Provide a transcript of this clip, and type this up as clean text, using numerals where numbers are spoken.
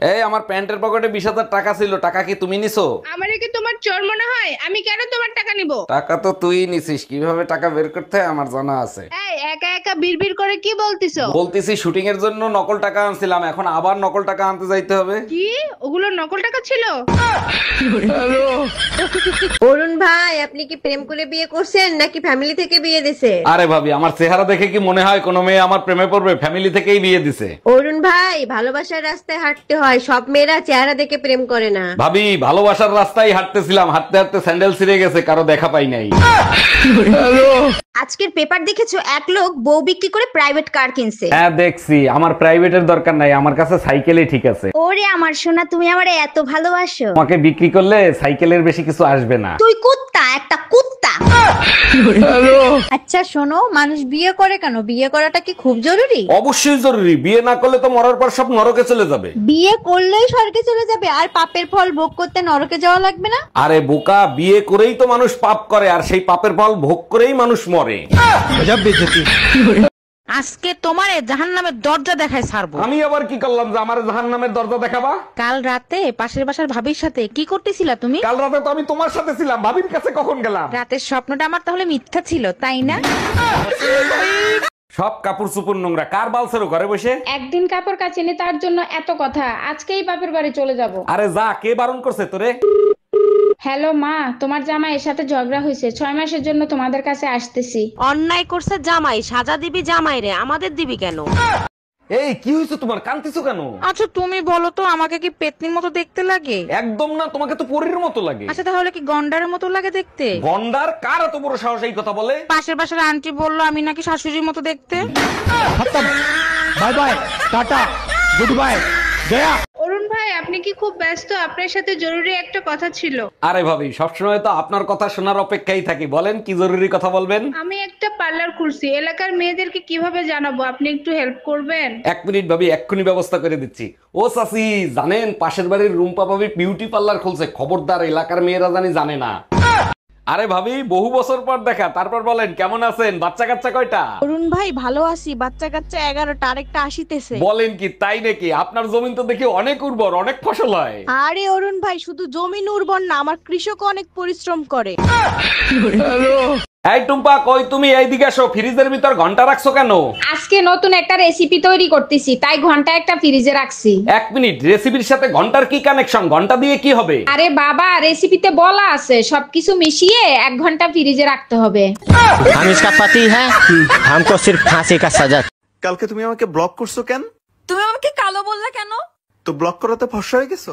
এই আমার প্যান্টের পকেটে 20,000 টাকা ছিল, টাকা কি তুমি নিছো? আমারে কি তোমার চোর মনে হয়? আমি কেন তোমার টাকা নিব? টাকা তো তুই নিছিস, কিভাবে টাকা বের করতে হয় আমার জানা আছে। এই একা একা বিড়বিড় করে কি বলতিছো? বলতেছি শুটিং এর জন্য নকল টাকা আনছিলাম, এখন আবার নকল টাকা আনতে যাইতে হবে। কি ওগুলো নকল টাকা ছিল? অরুণ ভাই, আপনি কি প্রেম করে বিয়ে করছেন নাকি ফ্যামিলি থেকে বিয়ে দিছে? আরে ভাবি, আমার চেহারা দেখে কি মনে হয় কোনো মেয়ে আমার প্রেমে পড়বে? ফ্যামিলি থেকেই বিয়ে দিছে। অরুণ ভাই, ভালোবাসার রাস্তায় হাঁটতে হয়, সব মেয়েরা চেহারা দেখে প্রেম করে না। ভাবি, ভালোবাসার রাস্তায় হাঁটতেছিলাম, হাঁটতে হাঁটতে স্যান্ডেল ছিঁড়ে গেছে, কারো দেখা পাই নাই। আজকের পেপার দেখেছো, এক লোক বউ বিক্রি করে প্রাইভেট কার কিনছে। হ্যাঁ দেখছি, আমার প্রাইভেটের দরকার নাই, আমার কাছে সাইকেলই ঠিক আছে। ওরে আমার সোনা, তুমি আমারে এত ভালোবাসো। তোমাকে বিক্রি করলে সাইকেলের বেশি কিছু আসবে না। তুই কুত্তা, একটা কুত্তা। আচ্ছা শোনো, মানুষ বিয়ে করে কেন? বিয়ে করাটা কি খুব জরুরি? অবশ্যই জরুরি, বিয়ে না করলে তো মরার পর সব নরকে চলে যাবে। বিয়ে করলেই স্বর্গে চলে যাবে আর পাপের ফল ভোগ করতে নরকে যাওয়া লাগবে না? আরে বোকা, বিয়ে করেই তো মানুষ পাপ করে, আর সেই পাপের ফল ভোগ করেই মানুষ মরে। আজকে তোমারে জাহান্নামের দরজা দেখায় ছাড়বো। আমি আবার কি করলাম যে আমার জাহান্নামের দরজা দেখাবা? কাল রাতে পাশের বাসার ভাবির সাথে কি করতেছিলা তুমি? কাল রাতে তো আমি তোমার সাথে ছিলাম, ভাবির কাছে কখন গেলাম? রাতের স্বপ্নটা আমার তাহলে মিথ্যা ছিল, তাই না? সব কাপড় চুপুর নোংরা, কার বালছেরো ঘরে বসে? একদিন কাপড় কাচিনি তার জন্য এত কথা, আজকেই বাপের বাড়ি চলে যাব। আরে যা, কে বারণ করছে তোরে? হ্যালো মা, তোমার জামাইয়ের সাথে ঝগড়া হয়েছে, 6 মাসের জন্য তোমাদের কাছে আসতেছি। অন্যায় করছে জামাই, সাজা দিবি জামাই রে, আমাদের দিবি কেন? এই কি হয়েছে তোমার, কাঁদতেছো কেন? আচ্ছা তুমি বলো তো, আমাকে কি পেতনির মতো দেখতে লাগে? একদম না, তোমাকে তো পরীর মতো লাগে। আচ্ছা তাহলে কি গন্ডারের মতো লাগে দেখতে? গন্ডার? কার এত বড় সাহস এই কথা বলে? পাশের বাসার আন্টি বললো আমি নাকি শাশুড়ির মতো দেখতে। Bye bye, tata, good bye, গয়া। অরুণ ভাই, আপনি কি খুব ব্যস্ত? আপনার সাথে জরুরি একটা কথা ছিল। আরে ভাবি, সবসময় তো আপনার কথা শোনার অপেক্ষায় থাকি, বলেন কি জরুরি কথা বলবেন। আমি একটা পার্লার খুলছি, এলাকার মেয়েদেরকে কিভাবে জানাবো, আপনি একটু হেল্প করবেন? 1 মিনিট ভাবি, এক্ষুনি ব্যবস্থা করে দিচ্ছি। ও চাচি, জানেন পাশের বাড়ির রুম্পা ভাবি বিউটি পার্লার খুলছে, খবরদার এলাকার মেয়েরা জানে না। আরে ভাবি, বহু বছর পর দেখা, তারপর বলেন কেমন আছেন? বাচ্চা কাচ্চা কয়টা? অরুণ ভাই ভালো আছি, বাচ্চা কাচ্চা 11টা, আরেকটা আসিতেছে। বলেন কি, তাই নাকি? আপনার জমিন তো দেখি অনেক উর্বর, অনেক ফসল হয়। আরে অরুণ ভাই, শুধু জমিন উর্বর না, আমার কৃষক অনেক পরিশ্রম করে। এই টুম্পা, কই তুমি? এইদিকে আসো, ফ্রিজের ভিতর ঘন্টা রাখছো কেন? আজকে নতুন একটা রেসিপি তৈরি করতেছি, তাই ঘন্টা একটা ফ্রিজে রাখছি। 1 মিনিট, রেসিপির সাথে ঘন্টার কি কানেকশন? ঘন্টা দিয়ে কি হবে? আরে বাবা, রেসিপিতে বলা আছে সবকিছু মিশিয়ে 1 ঘন্টা ফ্রিজে রাখতে হবে। हम इसका पति है, हमको सिर्फ फांसी का सजा। কালকে তুমি আমাকে ব্লক করছো কেন? তুমি আমাকে কালো বললা কেন? তো ব্লক করাতে ফর্সা হয়ে গেছো?